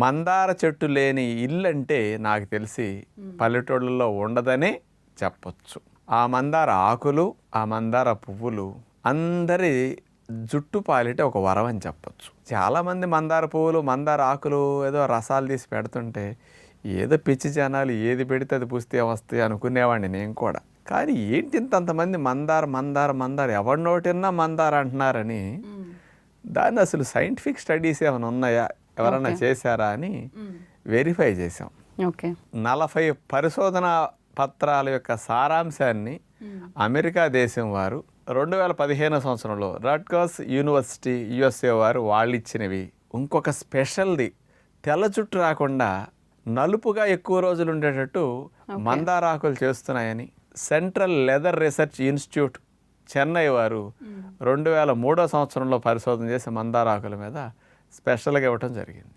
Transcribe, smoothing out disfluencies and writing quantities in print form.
మందార చెట్టు లేని ఇల్లు అంటే నాకు తెలిసి పల్లెటూళ్ళలో ఉండదనే చెప్పొచ్చు. ఆ మందార ఆకులు, ఆ మందార పువ్వులు అందరి జుట్టు పాలిట ఒక వరం అని చెప్పొచ్చు. చాలామంది మందార పువ్వులు, మందార ఆకులు ఏదో రసాలు తీసి పెడుతుంటే ఏదో పిచ్చి జనాలు ఏది పెడితే అది పూస్తే వస్తాయి అనుకునేవాడిని నేను కూడా. కానీ ఏంటి ఇంతంతమంది మందార మందార మందార ఎవరి నోటిన్నా మందార అంటున్నారని, దాన్ని అసలు సైంటిఫిక్ స్టడీస్ ఏమైనా ఉన్నాయా, ఎవరైనా చేశారా అని వెరిఫై చేసాం. 40 పరిశోధన పత్రాల యొక్క సారాంశాన్ని అమెరికా దేశం వారు 2015 సంవత్సరంలో రట్గర్స్ యూనివర్సిటీ USA వారు వాళ్ళు ఇచ్చినవి. ఇంకొక స్పెషల్ది తెల్ల జుట్టు రాకుండా నలుపుగా ఎక్కువ రోజులు ఉండేటట్టు మందారాకులు చేస్తున్నాయని central leather research institute Chennai వారు 2003 సంవత్సరంలో పరిశోధన చేసి మందారాకుల మీద స్పెషల్గా ఇవ్వటం జరిగింది.